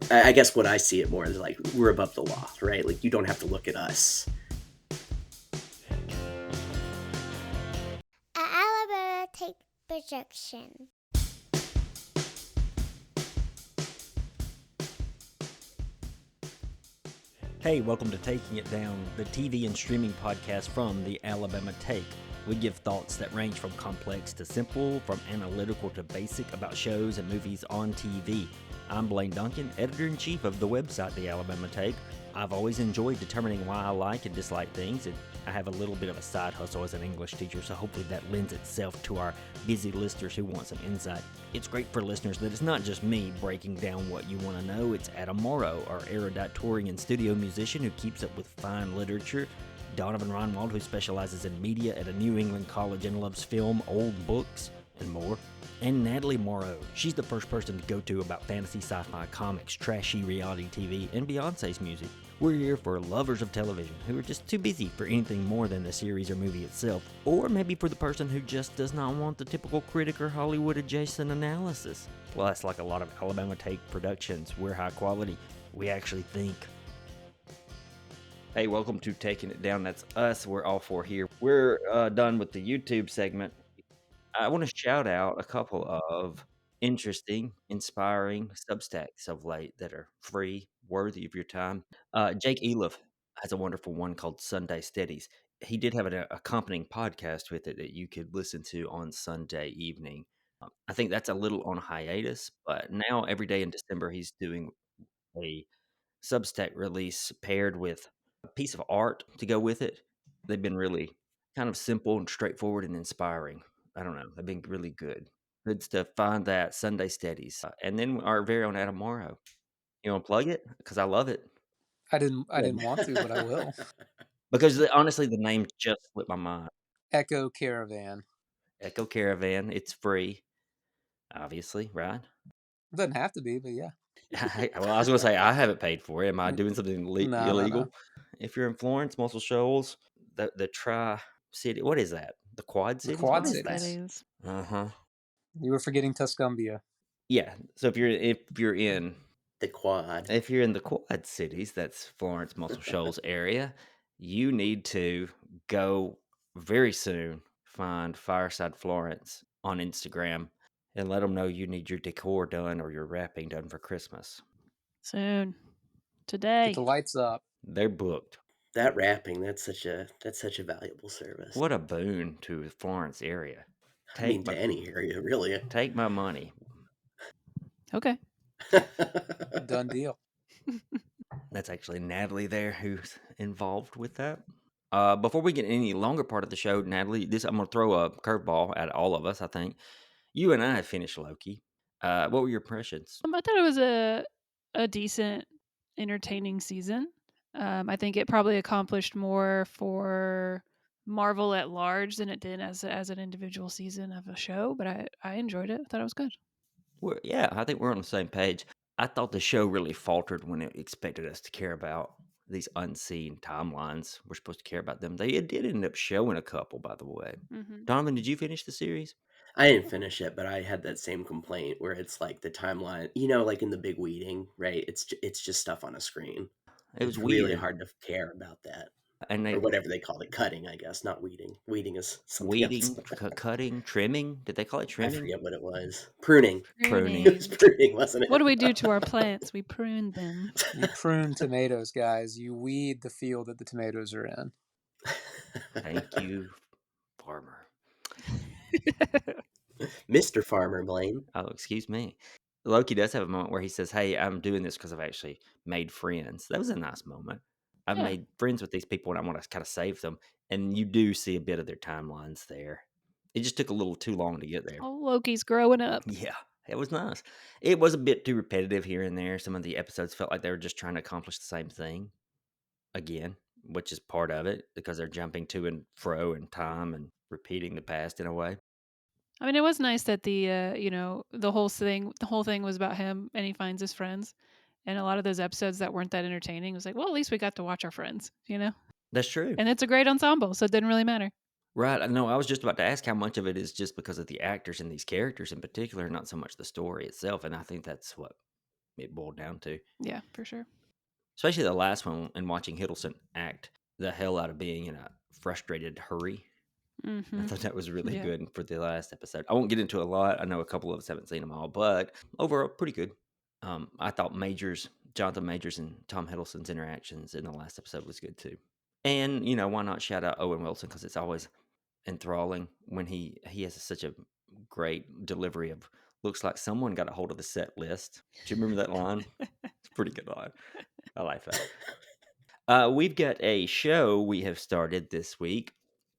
I guess what I see it more is like we're above the law, right? Like you don't have to look at us. Alabama Take Projection. Hey, welcome to Taking It Down, the TV and streaming podcast from the Alabama Take. We give thoughts that range from complex to simple, from analytical to basic about shows and movies on TV. I'm Blaine Duncan, editor-in-chief of the website The Alabama Take. I've always enjoyed determining why I like and dislike things, and I have a little bit of a side hustle as an English teacher, so hopefully that lends itself to our busy listeners who want some insight. It's great for listeners that it's not just me breaking down what you want to know. It's Adam Morrow, our erudite touring and studio musician who keeps up with fine literature, Donovan Reinwald, who specializes in media at a New England college and loves film, old books, and more. And Natalie Morrow. She's the first person to go to about fantasy, sci-fi, comics, trashy reality TV, and Beyonce's music. We're here for lovers of television who are just too busy for anything more than the series or movie itself, or maybe for the person who just does not want the typical critic or Hollywood-adjacent analysis. Plus, like a lot of Alabama Take productions, we're high quality. We actually think. Hey, welcome to Taking It Down. That's us. We're all four here. We're done with the YouTube segment. I want to shout out a couple of interesting, inspiring Substacks of late that are free, worthy of your time. Jake Eliff has a wonderful one called Sunday Steadies. He did have an accompanying podcast with it that you could listen to on Sunday evening. I think that's a little on hiatus, but now every day in December he's doing a Substack release paired with a piece of art to go with it. They've been really kind of simple and straightforward and inspiring. I don't know. They've been really good. Good stuff. Find that Sunday Steadies. And then our very own Adam Morrow. You want to plug it? Because I love it. I didn't want to, but I will. Because honestly, the name just slipped my mind. Echo Caravan. Echo Caravan. It's free, obviously, right? Doesn't have to be, but yeah. Well, I was going to say, I haven't paid for it. Am I doing something illegal? No. If you're in Florence, Muscle Shoals, the Tri-City, what is that? The Quad The Cities? Quad What is Cities. that? Uh-huh. You were forgetting Tuscumbia. Yeah. So if you're in The quad. if you're in the Quad Cities, that's Florence, Muscle Shoals area, you need to go very soon find Fireside Florence on Instagram and let them know you need your decor done or your wrapping done for Christmas. Soon. Today. Get the lights up. They're booked. That wrapping, that's such a valuable service. What a boon to the Florence area. To any area, really. Take my money. Okay. Done deal. That's actually Natalie there who's involved with that. Before we get any longer part of the show, Natalie, I'm going to throw a curveball at all of us, I think. You and I have finished Loki. What were your impressions? I thought it was a decent, entertaining season. I think it probably accomplished more for Marvel at large than it did as an individual season of a show, but I enjoyed it. I thought it was good. Yeah, I think we're on the same page. I thought the show really faltered when it expected us to care about these unseen timelines. We're supposed to care about them. They did end up showing a couple, by the way. Mm-hmm. Donovan, did you finish the series? I didn't finish it, but I had that same complaint where it's like the timeline, like in the big weeding, right? It's just stuff on a screen. It was really weird. hard to care about that. And or whatever they call it, cutting, I guess, not weeding. Weeding is something weeding, else. cutting, trimming. Did they call it trimming? I forget what it was. Pruning. Pruning. It was pruning, wasn't it? What do we do to our plants? We prune them. You prune tomatoes, guys. You weed the field that the tomatoes are in. Thank you, farmer. Mr. Farmer Blaine. Oh, excuse me. Loki does have a moment where he says, "Hey, I'm doing this because I've actually made friends." That was a nice moment. I've made friends with these people and I want to kind of save them. And you do see a bit of their timelines there. It just took a little too long to get there. Oh, Loki's growing up. Yeah, it was nice. It was a bit too repetitive here and there. Some of the episodes felt like they were just trying to accomplish the same thing again, which is part of it because they're jumping to and fro in time and repeating the past in a way. I mean, it was nice that the the whole thing was about him and he finds his friends. And a lot of those episodes that weren't that entertaining was like, well, at least we got to watch our friends, That's true. And it's a great ensemble, so it didn't really matter. Right. No, I was just about to ask how much of it is just because of the actors and these characters in particular, not so much the story itself. And I think that's what it boiled down to. Yeah, for sure. Especially the last one, and watching Hiddleston act the hell out of being in a frustrated hurry. I thought that was really Yeah. good for the last episode. I won't get into a lot. I know a couple of us haven't seen them all, but overall, pretty good. I thought Jonathan Majors and Tom Hiddleston's interactions in the last episode was good too. And, why not shout out Owen Wilson, because it's always enthralling when he has such a great delivery of, looks like someone got a hold of the set list. Do you remember that line? It's a pretty good line. I like that. We've got a show we have started this week.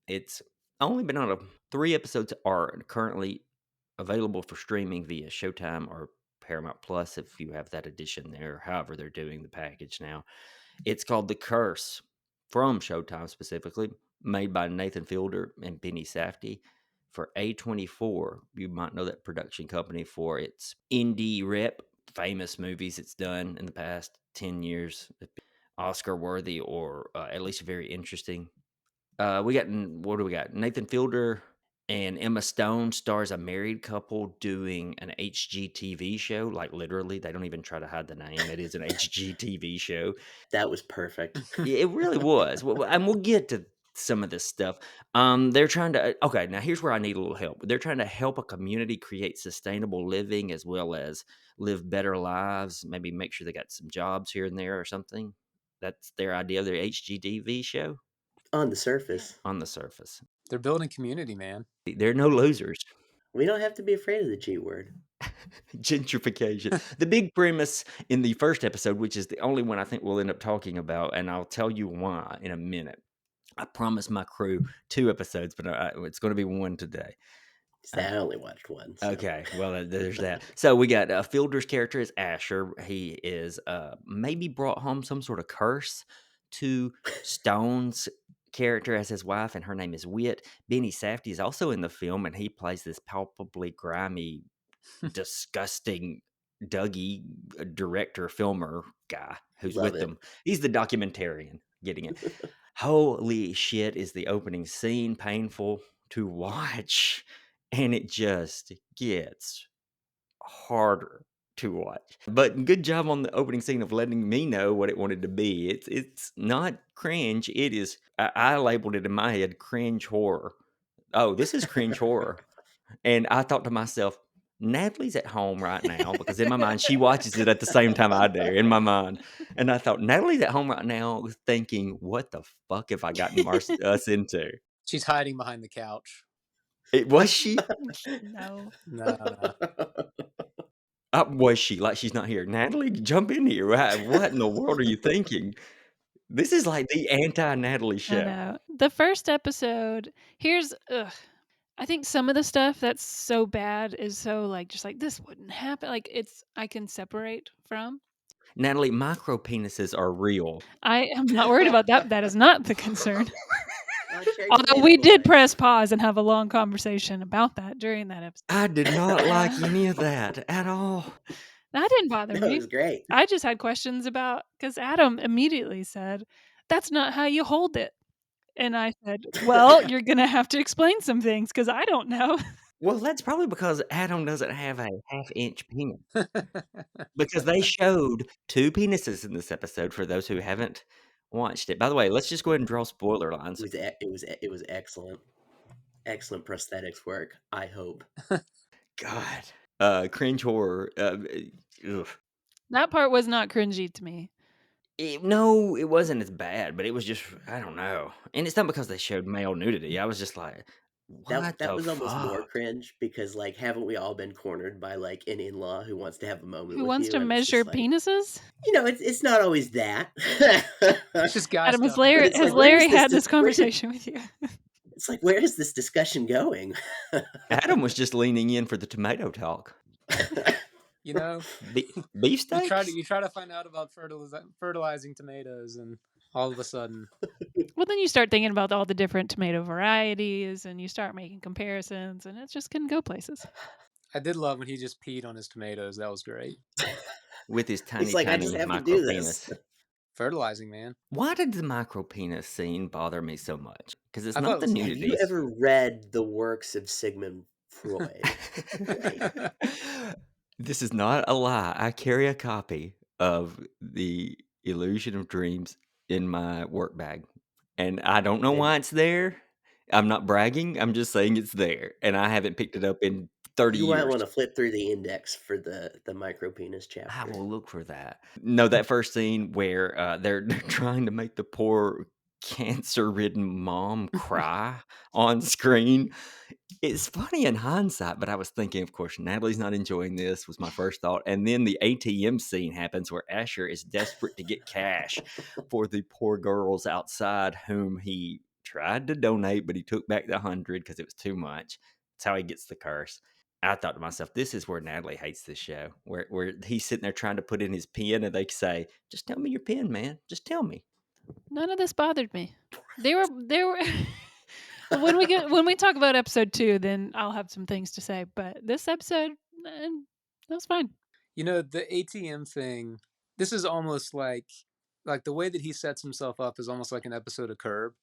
It's only been on 3 episodes are currently available for streaming via Showtime or Paramount Plus if you have that edition there, however they're doing the package now. It's called The Curse, from Showtime specifically, made by Nathan Fielder and Benny Safdie for A24. You might know that production company for its indie rep, famous movies it's done in the past 10 years, Oscar worthy or at least very interesting. What do we got? Nathan Fielder and Emma Stone stars a married couple doing an HGTV show. Like literally, they don't even try to hide the name. It is an HGTV show. That was perfect. It really was. And we'll get to some of this stuff. They're trying to. Okay, now here's where I need a little help. They're trying to help a community create sustainable living as well as live better lives. Maybe make sure they got some jobs here and there or something. That's their idea of their HGTV show. On the surface. On the surface, They're building community, man. they're no losers. We don't have to be afraid of the G word. Gentrification. The big premise in the first episode, which is the only one I think we'll end up talking about, and I'll tell you why in a minute. I promised my crew 2 episodes, but it's going to be 1 today. I only watched one. So. Okay, well, there's that. So we got Fielder's character is Asher. He is maybe brought home some sort of curse to Stone's character as his wife, and her name is Wit. Benny Safdie is also in the film, and he plays this palpably grimy, disgusting Dougie director, filmer guy who's Love with it. them. He's the documentarian getting it. Holy shit, is the opening scene painful to watch, and it just gets harder to watch. But good job on the opening scene of letting me know what it wanted to be. It's not cringe. It is. I labeled it in my head cringe horror. Oh, this is cringe horror. And I thought to myself, Natalie's at home right now, because in my mind, she watches it at the same time I do, in my mind. And I thought, Natalie's at home right now thinking, what the fuck have I gotten us into? She's hiding behind the couch. Was she? No. No. Was she? Like she's not here. Natalie, jump in here. What in the world are you thinking? This is like the anti-Natalie I show. know. The first episode, I think some of the stuff that's so bad is so just like this wouldn't happen. Like I can separate from. Natalie, micro penises are real. I am not worried about that. That is not the concern. I'll share you Although later, we did boys. press pause and have a long conversation about that during that episode. I did not like any of that at all. That didn't bother No, it me. was great. I just had questions about, because Adam immediately said, "That's not how you hold it." And I said, "Well, you're going to have to explain some things because I don't know." Well, that's probably because Adam doesn't have a half-inch penis. Because they showed 2 penises in this episode for those who haven't watched it. By the way, let's just go ahead and draw spoiler lines. It was excellent. Excellent prosthetics work, I hope. God. Cringe horror. Ugh. That part was not cringy to me. No, it wasn't as bad, but it was just, I don't know. And it's not because they showed male nudity. I was just like, what That the was almost more fuck? cringe because haven't we all been cornered by an in-law who wants to have a moment Who with wants you? to And it's measure just penises? it's not always that. It's just guy Adam, has stuff. Larry, it's has where Larry is this had this conversation with you? It's like, where is this discussion going? Adam was just leaning in for the tomato talk. You know, Beef steaks? you try to find out about fertilizing tomatoes, and all of a sudden, Well, then you start thinking about all the different tomato varieties, and you start making comparisons, and it just can go places. I did love when he just peed on his tomatoes. That was great. With his tiny, He's like, I just tiny have to micro do penis. this. Fertilizing, man. Why did the micro penis scene bother me so much? Because it's I not thought the it was- Have nudity. you ever read the works of Sigmund Freud? Right. This is not a lie. I carry a copy of The Illusion of Dreams in my work bag, and I don't know Did why it's there. I'm not bragging, I'm just saying it's there, and I haven't picked it up in 30 you might years. wanna flip through the index for the micro penis I chapter. will look for that. No, that first scene where, they're trying to make the poor cancer-ridden mom cry on screen. It's funny in hindsight, but I was thinking, of course, Natalie's not enjoying this, was my first thought, and then the ATM scene happens where Asher is desperate to get cash for the poor girls outside whom he tried to donate, but he took back the 100 because it was too much. That's how he gets the curse. I thought to myself, this is where Natalie hates this show, where he's sitting there trying to put in his pin, and they say, "Just tell me your pin, man. Just tell me." None of this bothered me. They were when we talk about episode 2, then I'll have some things to say, but this episode, that was fine. You know, the ATM thing, this is almost like the way that he sets himself up is almost like an episode of Curb,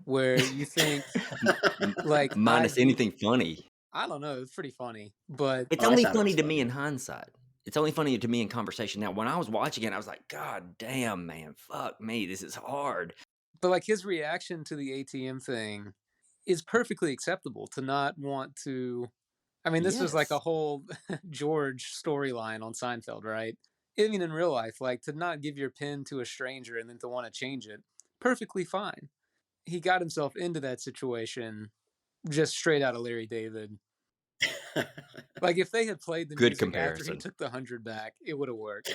where you think M m like minus I'd be anything funny. I don't know, it's pretty funny. But It's Oh, I only thought it funny was to me in funny. hindsight. It's only funny to me in conversation now. When I was watching it, I was like, "God damn, man, fuck me, this is hard." like his reaction to the ATM thing is perfectly acceptable to not want to. I mean, this is like a Yes. whole George storyline on Seinfeld, right? I mean, in real life, like to not give your pin to a stranger and then to want to change it, perfectly fine. He got himself into that situation just straight out of Larry David. Like if they had played the Good music after he comparison. took the 100 back, it would have worked.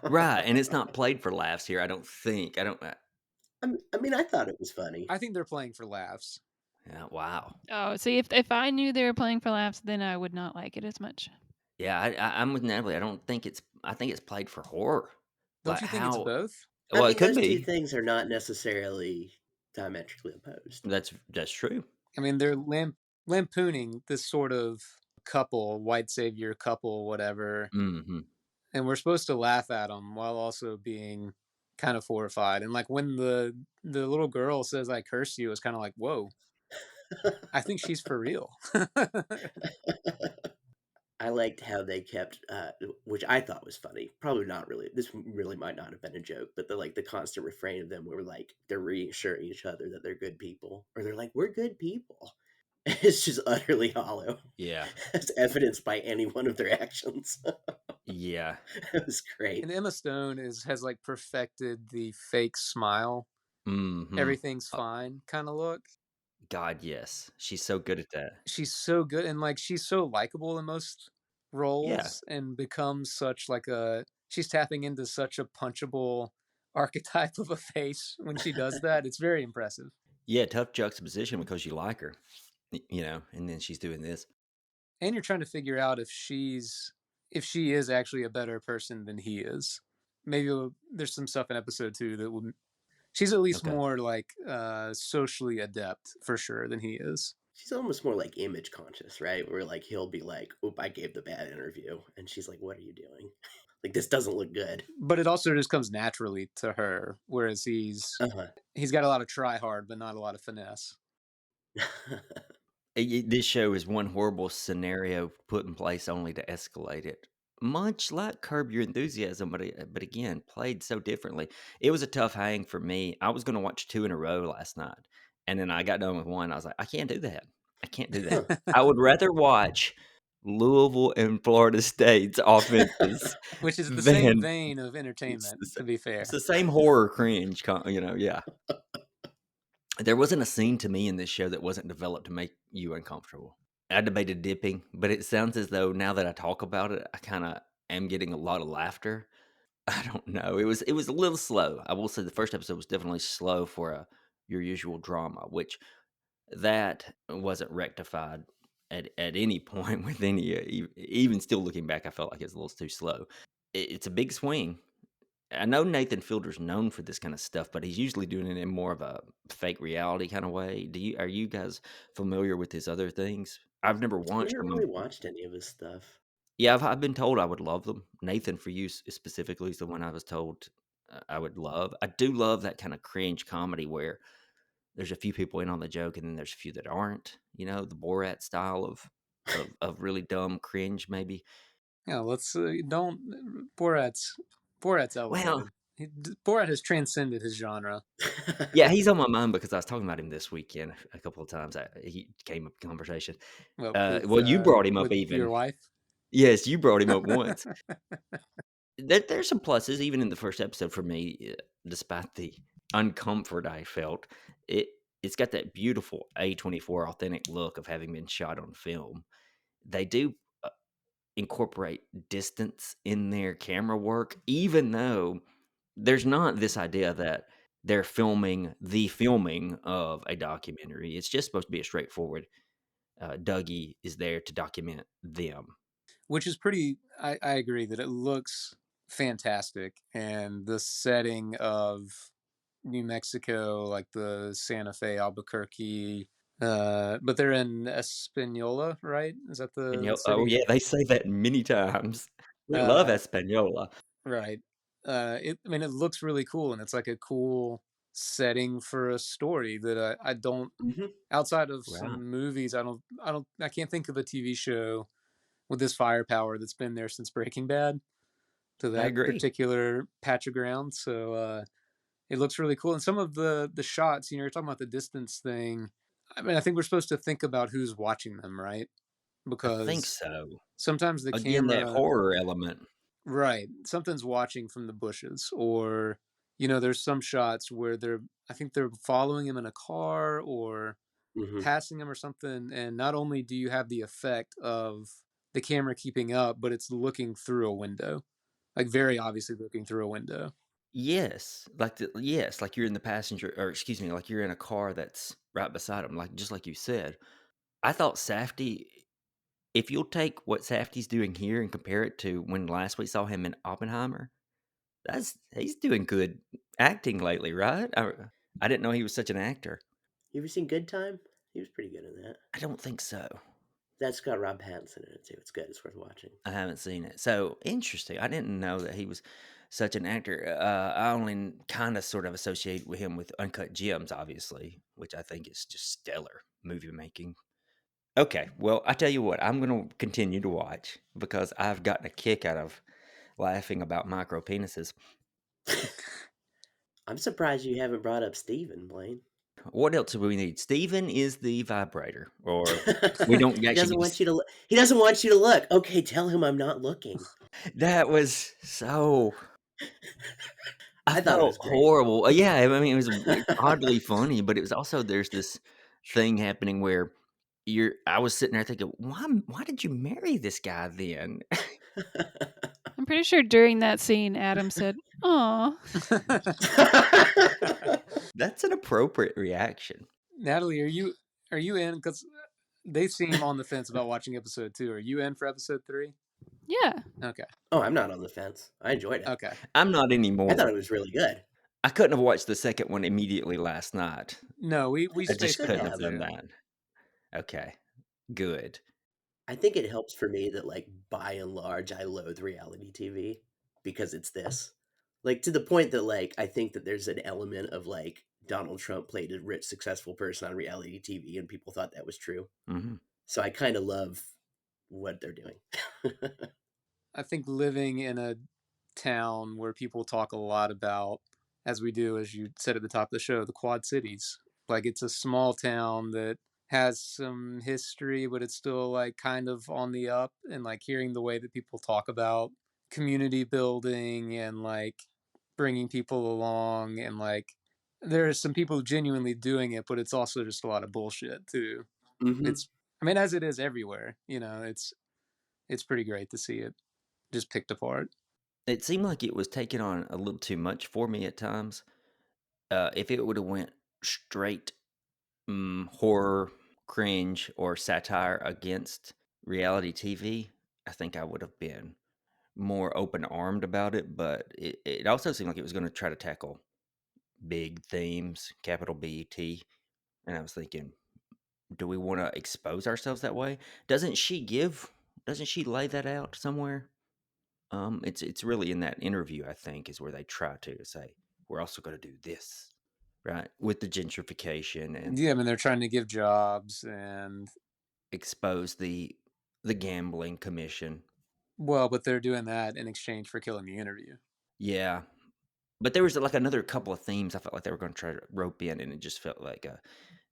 Right, and it's not played for laughs here, I don't think. I don't I mean, I thought it was funny. I think they're playing for laughs. yeah, wow. Oh, see, if I knew they were playing for laughs, then I would not like it as much. Yeah, I'm with Natalie. I think it's played for horror. Don't Like, you think it's how both? I well, it mean, could those 2 be. things are not necessarily diametrically opposed. That's true. I mean, they're lampooning this sort of couple, white savior couple, whatever, Mhm. and we're supposed to laugh at them while also being kind of horrified. And like when the little girl says "I curse you," it's kind of like, whoa, I think she's for real. I liked how they kept, which I thought was funny. Probably not really. This really might not have been a joke, but the constant refrain of them were like they're reassuring each other that they're good people, or they're like we're good people. It's just utterly hollow, Yeah. as evidenced by any one of their actions. Yeah. It was great. And Emma Stone has like perfected the fake smile, Mhm. everything's fine kind of look. God, yes. She's so good at that. She's so good and like she's so likable in most Yeah. roles and becomes such like a she's tapping into such a punchable archetype of a face when she does that. It's very impressive. Yeah, tough juxtaposition because you like her, and then she's doing this. And you're trying to figure out if she is actually a better person than he is. Maybe there's some stuff in episode 2 that will she's at least Okay. more like socially adept for sure than he is. She's almost more like image conscious, right? Where like he'll be like, "Oop, I gave the bad interview," and she's like, "What are you doing? Like this doesn't look good." But it also just comes naturally to her, whereas Uh he's got a lot of try hard, but not a lot of finesse. huh. This show is one horrible scenario put in place only to escalate it. Much like Curb Your Enthusiasm, but again, played so differently. It was a tough hang for me. I was going to watch 2 in a row last night, and then I got done with 1. I was like, "I can't do that. I can't do that." I would rather watch Louisville and Florida State's offenses Which is the same than vein of entertainment, to be it's fair. the same horror cringe, yeah. There wasn't a scene to me in this show that wasn't developed to make you uncomfortable. I debated dipping, but it sounds as though now that I talk about it, I kinda am getting a lot of laughter. I don't know. It was a little slow. I will say the first episode was definitely slow for a your usual drama, which that wasn't rectified at any point with any, even still looking back, I felt like it's a little too slow. It's a big swing. I know Nathan Fielder's known for this kind of stuff, but he's usually doing it in more of a fake reality kind of way. Are you guys familiar with his other things? I've never I watched never them. really watched any of his stuff. Yeah, I've been told I would love them. Nathan for you specifically is the one I was told I would love. I do love that kind of cringe comedy where there's a few people in on the joke and then there's a few that aren't. The Borat style of really dumb cringe maybe. Yeah, let's don't Borat's Well, elevated. Borat has transcended his genre. yeah, he's on my mind because I was talking about him this weekend a couple of times. He came up in conversation. Well, Well, you brought him up with your even. wife. Yes, you brought him up once. There's some pluses even in the first episode for me, despite the uncomfort I felt. It it's got that beautiful A24 authentic look of having been shot on film. They do incorporate distance in their camera work, even though there's not this idea that they're filming the filming of a documentary. It's just supposed to be a straightforward. Dougie is there to document them. Which is pretty. I agree that it looks fantastic, and the setting of New Mexico, like the Santa Fe, Albuquerque. But they're in Espanola, right? Is that the Oh city? yeah, they say that many times. We love Uh, Espanola. right. I mean, it looks really cool, and it's like a cool setting for a story that I don't. Mhm. Outside of Right. some movies, I can't think of a TV show with this firepower that's been there since Breaking Bad to I that agree. particular patch of ground. So it looks really cool. And some of the shots, you're talking about the distance thing. I mean, I think we're supposed to think about who's watching them, right? I think Because so. sometimes the Again, that camera, horror element. right, something's watching from the bushes, or there's some shots where I think they're following him in a car or Mhm. passing him or something, and not only do you have the effect of the camera keeping up, but it's looking through a window, like very obviously looking through a window. Yes, like you're in the passenger, or excuse me, like you're in a car that's right beside him, like just like you said. I thought Safdie. If you'll take what Safdie's doing here and compare it to when last we saw him in Oppenheimer, that's he's doing good acting lately, right? I didn't know he was such an actor. You ever seen Good Time? He was pretty good in that. I don't think so. That's got Rob Pattinson in it too. It's good. It's worth watching. I haven't seen it. So interesting. I didn't know that he was such an actor. I only kind of sort of associate with him with Uncut Gems, obviously, which I think is just stellar movie making. Okay, well, I tell you what, I'm going to continue to watch because I've gotten a kick out of laughing about micro penises. I'm surprised you haven't brought up Steven, Blaine. What else do we need? Steven is the vibrator, or we don't He actually doesn't need want you to look. He doesn't want you to look. Okay, tell him I'm not looking. that was so. I I thought it felt was great. horrible. Yeah, I mean, it was oddly funny, but it was also there's this thing happening where I was sitting there thinking, why did you marry this guy then? I'm pretty sure during that scene, Adam said, "Aw." That's an appropriate reaction. Natalie, are you in? Because they seem on the fence about watching episode 2. Are you in for episode 3? Yeah. Okay. Oh, I'm not on the fence. I enjoyed it. Okay. I'm not I thought anymore. it was really good. I couldn't have watched the second one immediately last night. No, we I You spaced just it should couldn't out have have. done too. that. Okay, good. I think it helps for me that, like, by and large, I loathe reality TV because it's this. Like, to the point that, like, I think that there's an element of, like, Donald Trump played a rich, successful person on reality TV, and people thought that was true. Hmm. So I kind of love what they're doing. I think living in a town where people talk a lot about, as we do, as you said at the top of the show, the Quad Cities. Like it's a small town that has some history, but it's still like kind of on the up. And like hearing the way that people talk about community building and like bringing people along, and like there are some people genuinely doing it, but it's also just a lot of bullshit too. Hmm. It's, I mean, as it is everywhere, it's pretty great to see it just picked apart. It seemed like it was taking on a little too much for me at times. If it would have went straight horror, cringe, or satire against reality TV, I think I would have been more open armed about it. But it also seemed like it was going to try to tackle big themes, capital BT. And I was thinking, do we want to expose ourselves that way? Doesn't she give? Doesn't she lay that out somewhere? It's really in that interview I think is where they try to say we're also going to do this, right? With the gentrification and Yeah, I mean they're trying to give jobs and expose the gambling commission. Well, but they're doing that in exchange for killing the interview. Yeah. But there was like another couple of themes I felt like they were going to try to rope in, and it just felt like a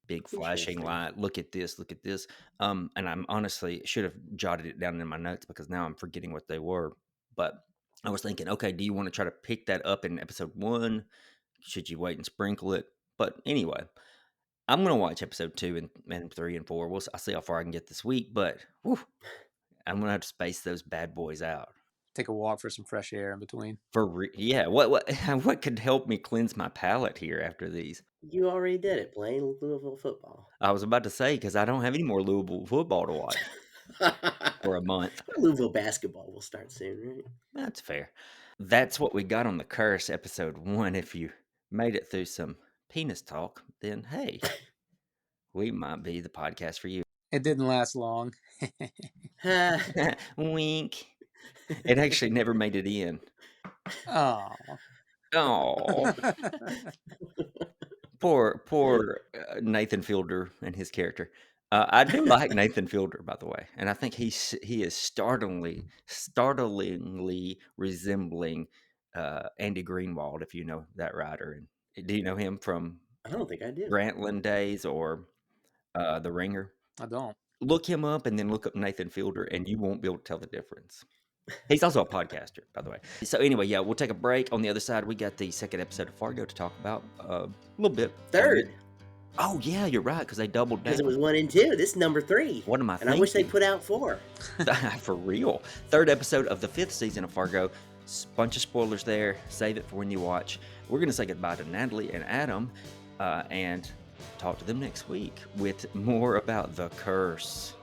big flashing Interesting. light. Look at this, look at this. And I'm honestly should have jotted it down in my notes because now I'm forgetting what they were. But I was thinking, okay, do you want to try to pick that up in episode 1? Should you wait and sprinkle it? But anyway, I'm gonna watch episode 2 and 3 and 4. I'll see how far I can get this week, but whew, I'm gonna have to space those bad boys out. Take a walk for some fresh air in between. Yeah, what what could help me cleanse my palate here after these? You already did it, Blaine. Louisville football. I was about to say because I don't have any more Louisville football to watch for a month. Louisville basketball will start soon, right? That's fair. That's what we got on the curse episode 1. If you made it through some penis talk, then hey, we might be the podcast for you. It didn't last long. Wink. It actually never made it in. Oh. Oh, poor Nathan Fielder and his character. I do like Nathan Fielder, by the way, and I think he is startlingly resembling Andy Greenwald, if you know that writer. And do you know him from I don't think I do. Grantland days or The Ringer? I don't. Look him up and then look up Nathan Fielder, and you won't be able to tell the difference. He's also a podcaster, by the way. So anyway, yeah, we'll take a break. On the other side, we got the second episode of Fargo to talk about a little bit. Third, Oh, yeah, you're right, because they doubled because down. it was 1 and 2. This is number 3. What am I And I wish they thinking? put out 4. For real. Third episode of the 5th season of Fargo. Bunch of spoilers there. Save it for when you watch. We're going to say goodbye to Natalie and Adam and talk to them next week with more about the curse.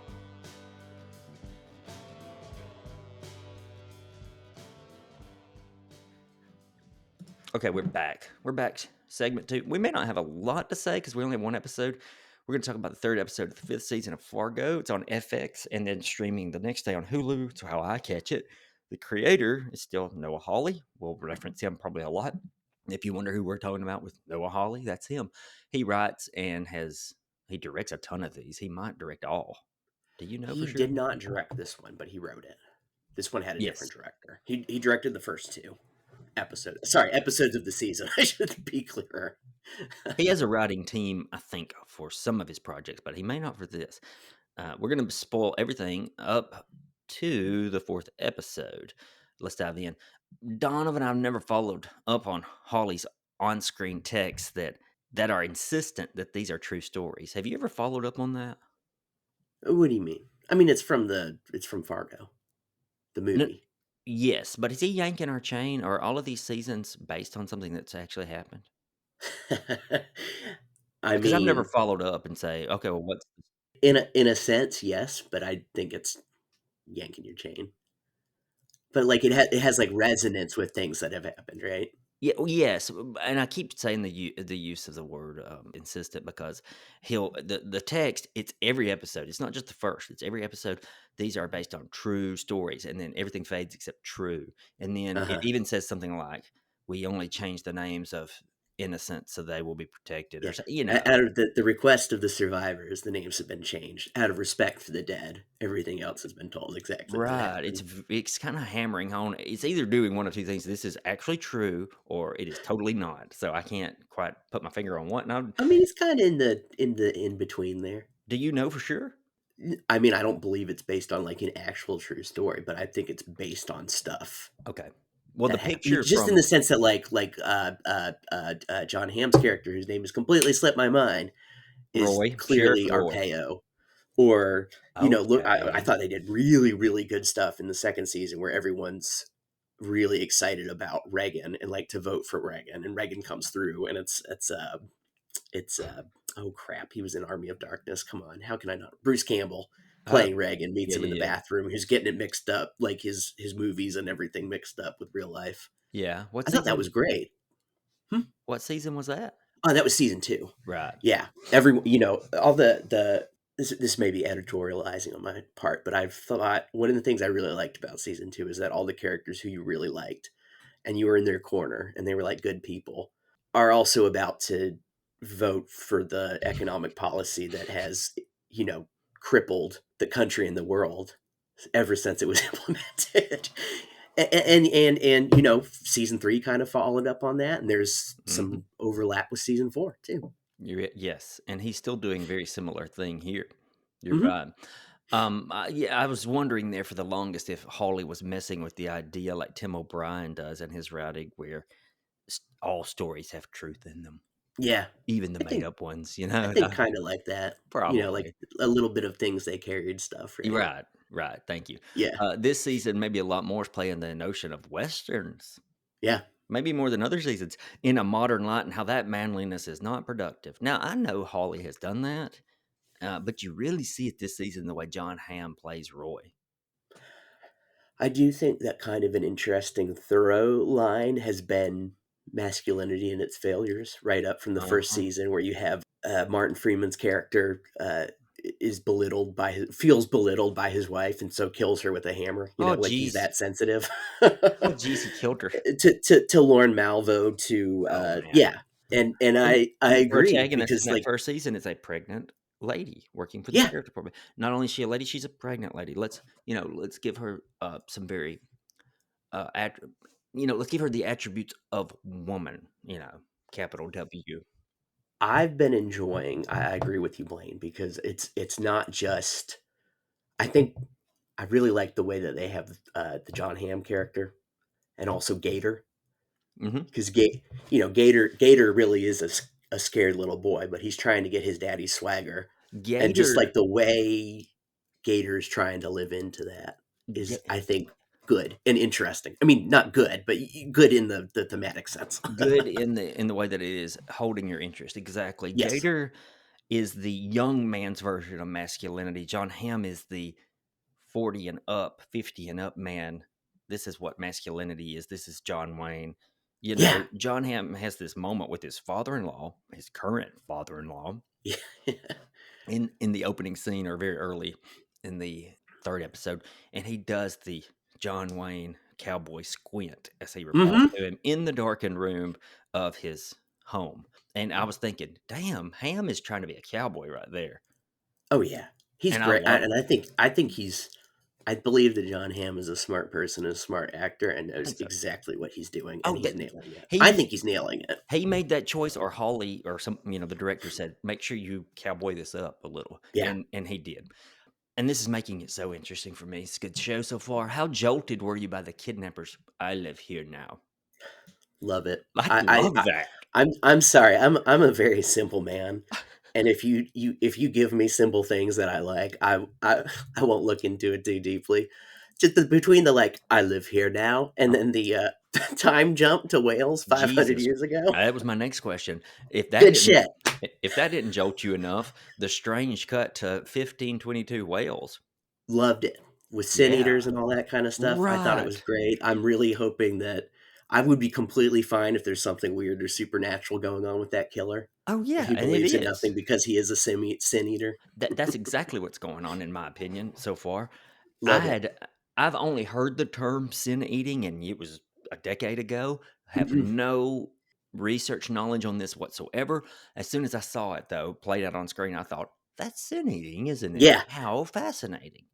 Okay, we're back. We're back. Segment 2. We may not have a lot to say because we only have 1 episode. We're going to talk about the 3rd episode of the 5th season of Fargo. It's on FX and then streaming the next day on Hulu. It's how I catch it. The creator is still Noah Hawley. We'll reference him probably a lot. If you wonder who we're talking about with Noah Hawley, that's him. He writes and he directs a ton of these. He might direct all. Do you know He for sure? did not direct this one, but he wrote it. This one had a different director. He directed the first 2 episodes of the season. I should be clearer. He has a writing team, I think, for some of his projects, but he may not for this. We're going to spoil everything up to the 4th episode. Let's dive in. Donovan, I've never followed up on Hawley's on-screen texts that are insistent that these are true stories. Have you ever followed up on that? What do you mean? I mean, it's from Fargo, the movie. Yes, but is he yanking our chain? Are all of these seasons based on something that's actually happened? I Because I've never mean, followed up and say, okay, well, what's in a sense, yes, but I think it's yanking your chain. But like it has like resonance with things that have happened, right? Yeah, well, yes, and I keep saying the use of the word insistent because the text, it's every episode. It's not just the first. It's every episode. These are based on true stories, and then everything fades except true. And then it Uh-huh. even says something like, "We only change the names of innocent so they will be protected," or Yeah. so, you know. Out of the request of the survivors, the names have been changed. Out of respect for the dead, everything else has been told exactly what Right. happened. It's kind of hammering home. It's either doing one of two things. This is actually true, or it is totally not. So I can't quite put my finger on what. Now, I mean, it's kind of in between there. do you know for sure? I mean, I don't believe it's based on like an actual true story, but I think it's based on stuff Okay. Well, the that happened. picture Just in from the sense that John Hamm's character, whose name has completely slipped my mind, is Roy, clearly Sheriff Roy. Arpaio. Or look, I Okay. thought they did really, really good stuff in the second season where everyone's really excited about Reagan and like to vote for Reagan, and Reagan comes through, and it's oh crap, he was in Army of Darkness. Come on, how can I not? Bruce Campbell Oh, playing Reagan meets yeah, him in yeah, the yeah. bathroom, who's getting it mixed up, like his movies and everything mixed up with real life. Yeah. What I thought that season? was great. What season was that? Oh, that was season 2. Right. Yeah, all the this may be editorializing on my part, but I've thought one of the things I really liked about season 2 is that all the characters who you really liked and you were in their corner and they were like good people are also about to vote for the economic policy that has crippled the country and the world ever since it was implemented. And you know, season 3 kind of followed up on that, and there's Hmm. some overlap with season 4 too. Yes, and he's still doing very similar thing here. You're Hmm. right. Yeah, I was wondering there for the longest if Hawley was messing with the idea like Tim O'Brien does in his writing, where all stories have truth in them, Yeah, even the I made think up ones. I think kind of like that. You know, like Probably. a little bit of things they carried stuff, You're right? right, right. Thank you. Yeah, This season, maybe a lot more is playing the notion of westerns, yeah. maybe more than other seasons, in a modern light, and how that manliness is not productive. Now, I know Hawley has done that, but you really see it this season the way John Hamm plays Roy. I do think that kind of an interesting thorough line has been masculinity and its failures, right up from the first Uh-huh. season, where you have Martin Freeman's character is belittled by feels belittled by his wife, and so kills her with a hammer. You Oh, know, like he's geez. that sensitive. Oh, geez, he killed her. To Lorne Malvo to Oh, man. yeah, and And I the agree protagonist in because that like first season is a pregnant lady working for the yeah, sheriff department. Not only is she a lady, she's a pregnant lady. Let's give her some very att- let's give her the attributes of woman, capital W. I've been enjoying. I agree with you, Blaine, because it's not just. I think I really like the way that they have the John Hamm character and also Gator, Hmm. because Gator really is a scared little boy, but he's trying to get his daddy's swagger, and just Gator, like the way Gator is trying to live into that is, Ga- I think, good and interesting. I mean, not good, but good in the thematic sense. good in the way that it is holding your interest. Exactly. Yes. Gator is the young man's version of masculinity. John Hamm is the 40 and up, 50 and up man. This is what masculinity is. This is John Wayne. Yeah. John Hamm has this moment with his father-in-law, his current father-in-law, Yeah. in the opening scene or very early in the third episode, and he does the John Wayne cowboy squint as he replies Hmm. to him in the darkened room of his home. And I was thinking, damn, Ham is trying to be a cowboy right there. Oh yeah, he's And I great, love and I think he's. I believe that John Hamm is a smart person, a smart actor, and knows it. So, exactly what he's doing, and oh, he's that nailing it. I think he he's nailing it. he made that choice, or Holly or the director said, make sure you cowboy this up a little. Yeah, And he did. And this is making it so interesting for me. It's a good show so far. How jolted were you by the kidnappers? I live here now. love it. I love that. I'm sorry. I'm a very simple man, and if you give me simple things that I like, I won't look into it too deeply. Just between the like, I live here now, and Oh, then the time jump to Wales 500 Jesus. years ago. That was my next question. Good shit. If that didn't jolt you enough, the strange cut to 1522 Wales. Loved it. With Sin Yeah. Eaters and all that kind of stuff, I thought it was Right. great. I'm really hoping that I would be completely fine if there's something weird or supernatural going on with that killer. Oh If yeah, he and it believes in is. nothing because he is a sin eater. That's exactly what's going on in my opinion so far. I Love it. had I've only heard the term sin eating, and it was a decade ago. I have Mhm. no research knowledge on this whatsoever. As soon as I saw it though, played out on screen, I thought, that's sin eating, isn't it? Yeah. How fascinating.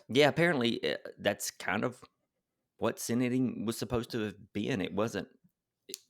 Yeah, apparently that's kind of what sin eating was supposed to have been. It wasn't.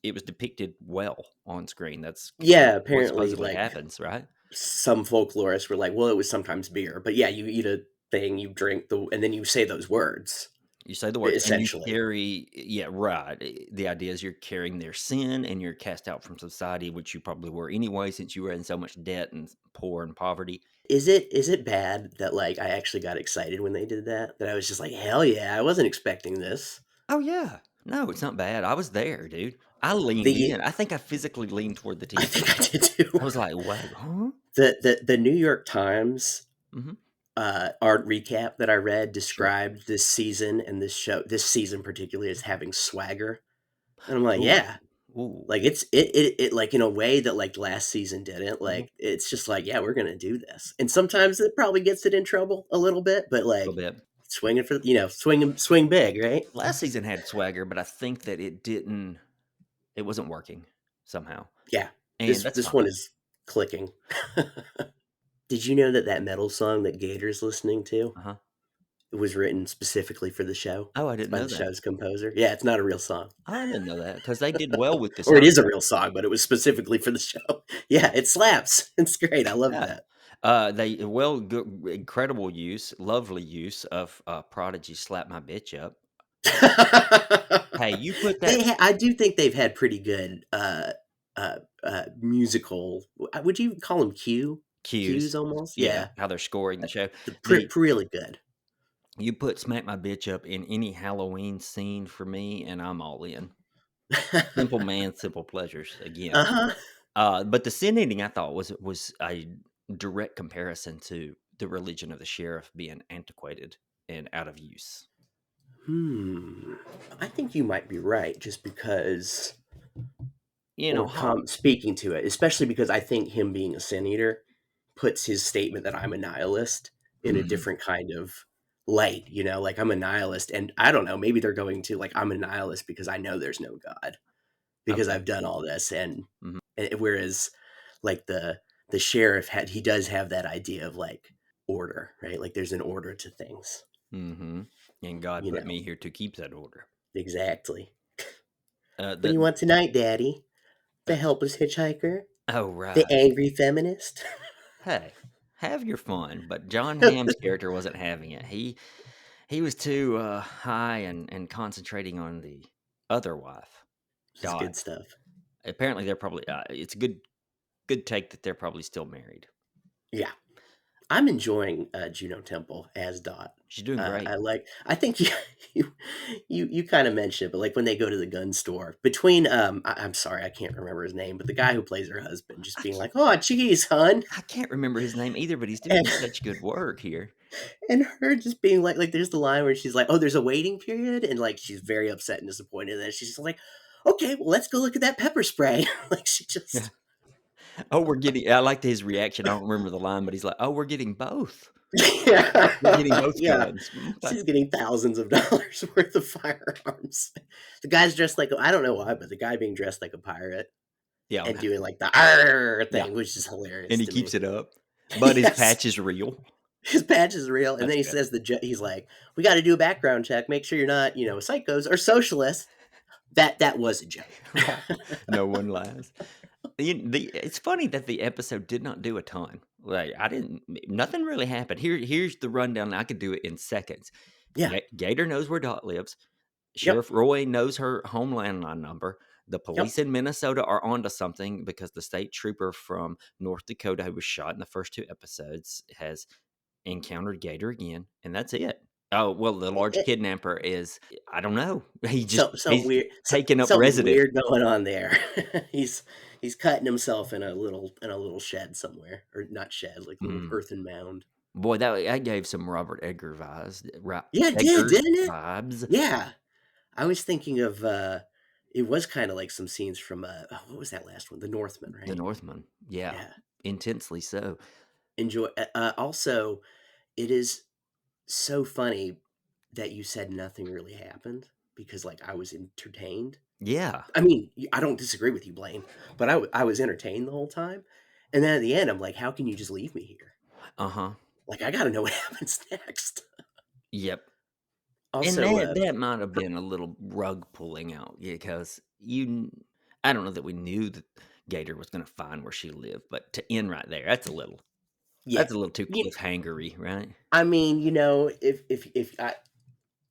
It was depicted well on screen. That's Yeah, what apparently, supposedly like, happens, right? some folklorists were like, well, it was sometimes beer. But yeah, you eat a thing, you drink and then you say those words, You say the words and you essentially. carry, yeah, right. The idea is you're carrying their sin and you're cast out from society, which you probably were anyway, since you were in so much debt and poor and poverty. Is it bad that, like, I actually got excited when they did that? That I was just like, hell yeah, I wasn't expecting this. Oh, yeah. No, it's not bad. I was there, dude. I leaned The in. I think I physically leaned toward the I TV. think I did too. I was like, wait, huh? The New York Times Hmm. art recap that I read Sure. described this season and this season particularly, as having swagger, and I'm like, Ooh, yeah, ooh, like it like in a way that like last season didn't. mhm. Like it's just like, yeah, we're gonna do this, and sometimes it probably gets it in trouble a little bit, but A little like bit. swinging for swing big, right? Last season had swagger, but I think that it wasn't working somehow. Yeah, And this that's this one fine. is clicking. Did you know that metal song that Gator's listening to Uh huh. was written specifically for the show. Oh, I It's didn't by know the that. show's composer. Yeah, it's not a real song. Oh, I didn't know that because they did well with the Or it is a soundtrack. real song, but it was specifically for the show. Yeah, it slaps. It's great. I love Yeah. that. They good, incredible use, lovely use of Prodigy "Slap My Bitch Up." Hey, you put that I do think they've had pretty good musical. Would you call them cues cues, almost? yeah, Yeah, how they're scoring the show. really good. You put "Smack My Bitch Up" in any Halloween scene for me, and I'm all in. Simple man, simple pleasures again. Uh-huh. But the sin eating I thought was a direct comparison to the religion of the sheriff being antiquated and out of use. I think you might be right, just because, You know, or speaking to it, especially because I think him being a sin eater puts his statement that I'm a nihilist in a Mhm. different kind of light. Like I'm a nihilist, and I don't know, maybe they're going to like I'm a nihilist because I know there's no God because Okay. I've done all this, Mhm. and whereas like the sheriff he does have that idea of like order, right? Like there's an order to things, Mhm. And God you put know. me here to keep that order. Exactly. What do The you want tonight, Daddy? The uh, helpless hitchhiker? oh The right. angry feminist? Hey, have your fun. But John Hamm's character wasn't having it. He was too high and concentrating on the other wife, This is Dot. good stuff. Apparently, they're probably. It's a good take that they're probably still married. Yeah. I'm enjoying Juno Temple as Dot. She's doing great. I think you you kind of mentioned it, but like when they go to the gun store between I'm sorry, I can't remember his name, but the guy who plays her husband just I being can't, like, "Oh, geez, hun," I can't remember his name either, but he's and doing such good work here. and her just being like there's the line where she's like, "Oh, there's a waiting period," and like she's very upset and disappointed, and then she's just like, "Okay, well, let's go look at that pepper spray." Like she Yeah. just Oh, we're getting. I liked his reaction. I don't remember the line, but he's like, "Oh, we're getting both. We're getting yeah, both yeah. guns." Okay. She's getting thousands of dollars worth of firearms. The guy's dressed like I don't know why, but the guy being dressed like a pirate Yeah, and doing like the "arr" yeah, thing, which is and hilarious he to me. keeps it up, but his Yes, patch is real. his badge is real, and That's then he good. says he's like, "We got to do a background check, make sure you're not, psychos or socialists." That was a joke. Right. No one laughs. It's funny that the episode did not do a ton. Like I didn't, nothing really happened. Here's the rundown. I could do it in seconds. Yeah. Gator knows where Dot lives. Yep. Sheriff Roy knows her home landline number. The Yep. police in Minnesota are onto something because the state trooper from North Dakota who was shot in the first two episodes has encountered Gator again, and that's it. Oh well, the large It, kidnapper is I don't know. something He's weird, taking up something resident. weird going on there. he's cutting himself in a little shed somewhere, or not shed, like a little Mm. earthen mound. Boy, that gave some Robert Edgar vibes. Yeah, it did, Eggers didn't it? vibes. Yeah, I was thinking of. It was kind of like some scenes from what was that last one? The Northman, The right? Northman, yeah, Yeah, intensely so. enjoy. Also, it is so funny that you said nothing really happened because like I was entertained. Yeah, I mean, I don't disagree with you, Blaine, but I was entertained the whole time. And then at the end, I'm like, how can you just leave me here? uh huh, Like, I got to know what happens next. yep. And Also, that might have been a little rug pulling out because I don't know that we knew that Gator was going to find where she lived, but to end right there, yeah, that's a little too you, cliffhangery, right? I mean, if I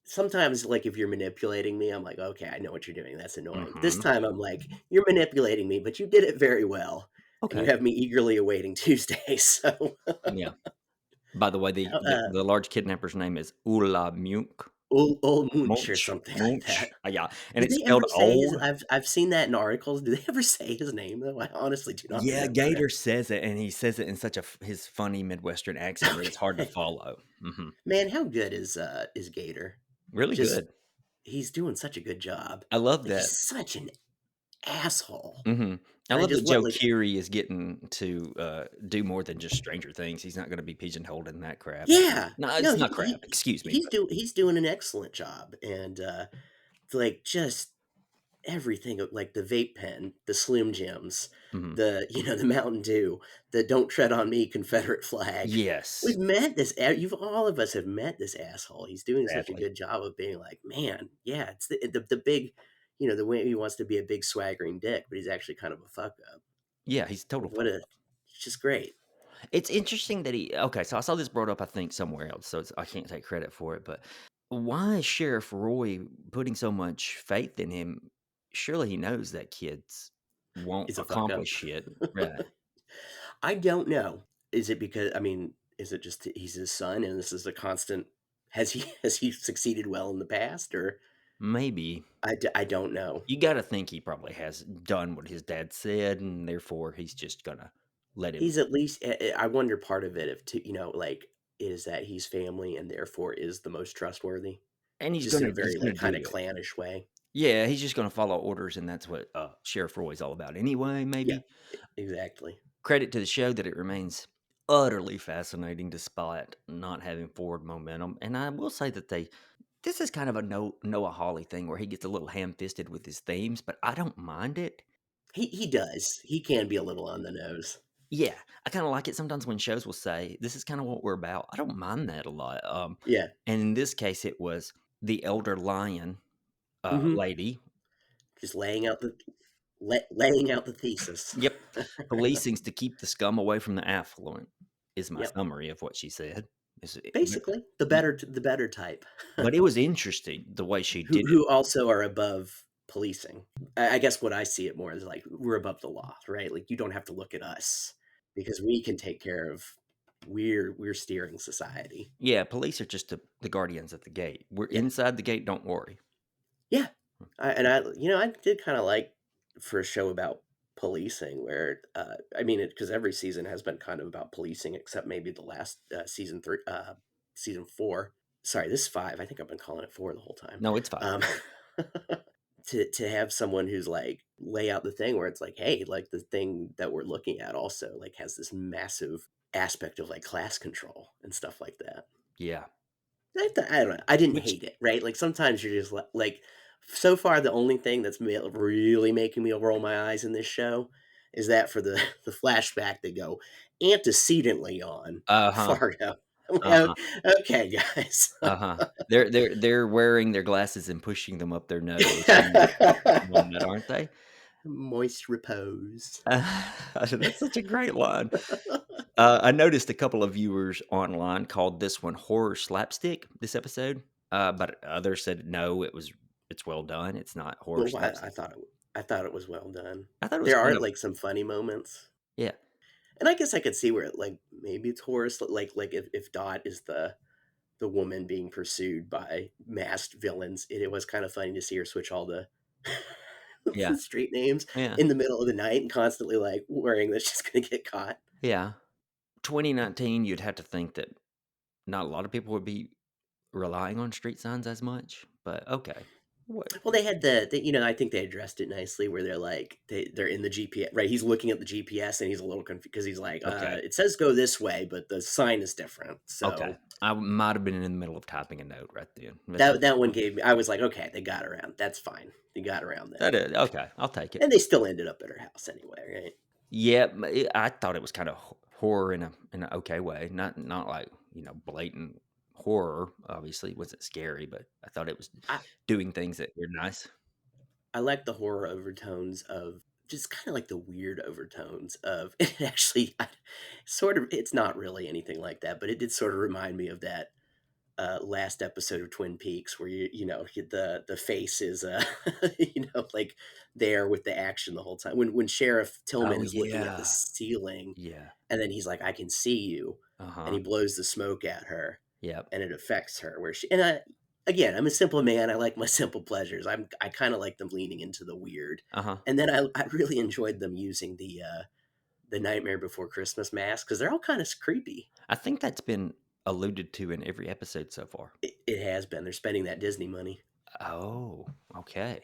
sometimes like if you're manipulating me, I'm like, okay, I know what you're doing. That's annoying. This Hmm. time, I'm like, you're manipulating me, but you did it very well, and you Okay, have me eagerly awaiting Tuesday. So, yeah. By the way, the large kidnapper's name is Ulla Munk. old Munch or Munch, something like Munch. that. Yeah, and Do it's they ever spelled say his? O. I've seen that in articles. Do they ever say his name though? I honestly do not Yeah, remember it. Gator says it, and he says it in such his funny Midwestern accent that it's hard to Okay, follow. Hmm. man, how good is Gator? Really Just good. he's doing such a good job. I love Like he's that. such an asshole. Hmm. I And I love just that what Joe like Keery is getting to do more than just Stranger Things. He's not going to be pigeonholed in that crap. yeah. No, No, it's not crap. Excuse me, but he's doing an excellent job, and like just everything, like the vape pen, the Slim Jims, Mhm. the Mountain Dew, the "Don't tread on me" Confederate flag. Yes, We've met this you've all of us have met this asshole. He's doing such a sadly. good job of being like, "Man, yeah, it's the big," the way he wants to be a big swaggering dick, but he's actually kind of a fuck up. Yeah, he's a total What fuck a It's just great. It's interesting that he okay, so I saw this brought up, I think, somewhere else, so I can't take credit for it, but why is Sheriff Roy putting so much faith in him? Surely he knows that kids won't He's a fuck up. accomplish shit. Right. I don't know. Is it because is it just he's his son and this is a constant has he has he succeeded well in the past, or Maybe. I don't know. You gotta think he probably has done what his dad said, and therefore he's just gonna let him. He's at least I wonder part of it if to like, is that he's family and therefore is the most trustworthy, And just in a he's very, gonna like, do kinda it. clannish way. Yeah, he's just gonna follow orders, and that's what, Sheriff Roy's all about anyway, Yeah, maybe. exactly. Credit to the show that it remains utterly fascinating despite not having forward momentum, and I will say that this is kind of a Noah Hawley thing where he gets a little ham-fisted with his themes, but I don't mind it. He does. He can be a little on the nose. Yeah, I kinda like it sometimes when shows will say, "This is kinda what we're about." I don't mind that a lot, Yeah. and in this case, it was the elder lion, Mhm. lady. Just laying out the thesis. Yep, policing's to keep the scum away from the affluent is my Yep. summary of what she said. Is it Basically, the better type. but it was interesting the way she Who did it. who also are above policing. I guess what I see it more is like we're above the law, right? Like you don't have to look at us because we can take care of we're steering society. Yeah, police are just the guardians at the gate. We're Yeah. inside the gate, don't worry. Yeah. I did kind of like for a show about policing where because every season has been kind of about policing except maybe the last season 4. Sorry, this is 5. I think I've been calling it 4 the whole time. No, it's fine. Um to have someone who's like lay out the thing where it's like, hey, like the thing that we're looking at also like has this massive aspect of like class control and stuff like that. Yeah. I don't know. I didn't Which hate it, right? Like sometimes you're just like, so far the only thing that's really making me roll my eyes in this show is that for the the flashback they go antecedently on uh-huh, Fargo. I'm like, uh-huh, Okay, guys." uh-huh. They're wearing their glasses and pushing them up their nose in this moment, aren't they? Moist repose. That's such a great line. I noticed a couple of viewers online called this one horror slapstick, this episode, but others said, "No, it's well done, it's not horror Well, slapstick." I thought it was well done. I thought it was There kind are of like some funny moments, yeah, and I guess I could see where like maybe it's horror, like if Dot is the woman being pursued by masked villains, it was kind of funny to see her switch all the yeah, the street names yeah, in the middle of the night and constantly like worrying that she's gonna get caught. yeah. 2019, you'd have to think that not a lot of people would be relying on street signs as much, but okay. What Well, they had I think they addressed it nicely where they're like they're in the GPS, right? He's looking at the GPS and he's a little confused because he's like, okay, it says go this way, but the sign is different. okay. So I might have been in the middle of typing a note right then. That's that one okay. gave me. I was like, okay, they got around. That's fine. They got around that, That is okay, I'll take it. and they still ended up at her house anyway, right? Yeah, I thought it was kinda horror in an okay way, not like, blatant horror, obviously, it wasn't scary, but I thought it was I doing things that were nice. I like the horror overtones of just kind of like the weird overtones of it actually sort of it's not really anything like that, but it did sort of remind me of that last episode of Twin Peaks where the face is like there with the action the whole time when Sheriff Tillman Oh, is looking at the yeah. ceiling Yeah. and then he's like, I can see you, and Uh-huh. he blows the smoke at her Yep. and it affects her where she and again, I'm a simple man. I like my simple pleasures. I kind of like them leaning into the weird, Uh-huh. and then I really enjoyed them using the Nightmare Before Christmas mask because they're all kind of creepy. I think that's been alluded to in every episode so far. It has been. They're spending that Disney money. Oh, okay.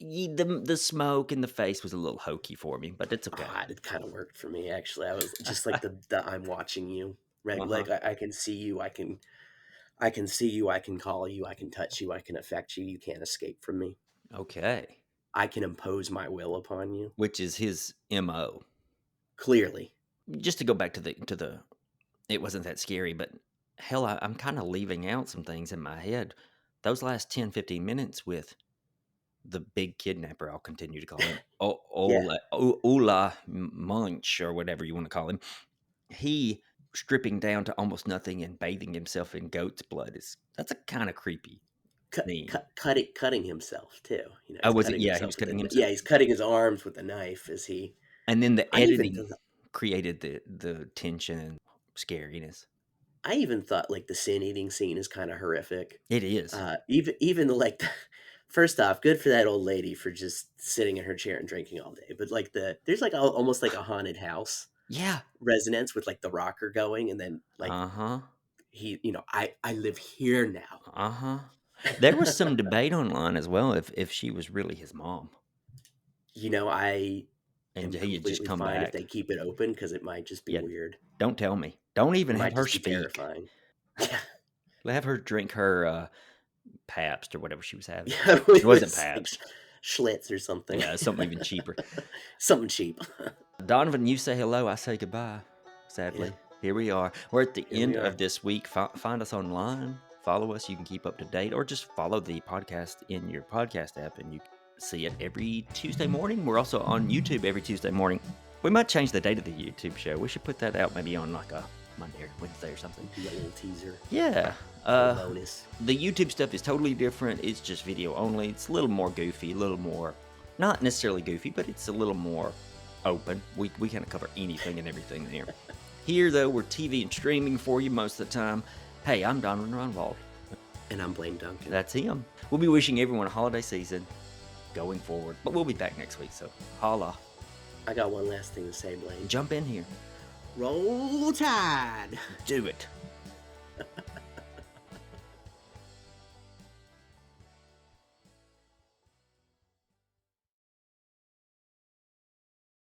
The smoke in the face was a little hokey for me, but it's okay. It kind of worked for me actually. I was just like the I'm watching you, right? Uh-huh. Like I can see you. I can see you. I can call you. I can touch you. I can affect you. You can't escape from me. Okay. I can impose my will upon you. Which is his MO. Clearly. Just to go back to the it wasn't that scary, but hell, I'm kind of leaving out some things in my head. Those last 10, 15 minutes with the big kidnapper, I'll continue to call him, Yeah. Ola Munch, or whatever you want to call him. He stripping down to almost nothing and bathing himself in goat's blood that's a kind of creepy scene. Cutting himself too. You know, Oh, he's was it? cutting Yeah, he himself was with cutting a, himself. yeah, he's cutting his arms with a knife as he. And then the I even editing created the tension and scariness. I even thought like the sin eating scene is kind of horrific. It is. Even like first off, good for that old lady for just sitting in her chair and drinking all day. But like there's like almost like a haunted house Yeah. resonance with like the rocker going, and then like he, I live here now. There was some debate online as well if she was really his mom. I And am he had just completely come fine back. if they keep it open because it might just be weird. Don't tell me. Don't even It have might her just be speak. terrifying. Yeah. Have her drink her Pabst or whatever she was having. Yeah, It wasn't like Pabst. Schlitz or something. Yeah, something even cheaper. Something cheap. Donovan, you say hello, I say goodbye. Sadly, here we are. We're at the end of this week. Find us online, follow us. You can keep up to date, or just follow the podcast in your podcast app, and you can see it every Tuesday morning. We're also on YouTube every Tuesday morning. We might change the date of the YouTube show. We should put that out maybe on like a Monday or Wednesday or something. Be a little teaser. Yeah. Bonus. The YouTube stuff is totally different. It's just video only. It's a little more goofy, a little more, not necessarily goofy, but it's a little more open. We kind of cover anything and everything there. Here, though, we're TV and streaming for you most of the time. Hey, I'm Donovan Ronwald. And I'm Blaine Duncan. That's him. We'll be wishing everyone a holiday season going forward. But we'll be back next week, so holla. I got one last thing to say, Blaine. Jump in here. Roll Tide. Do it.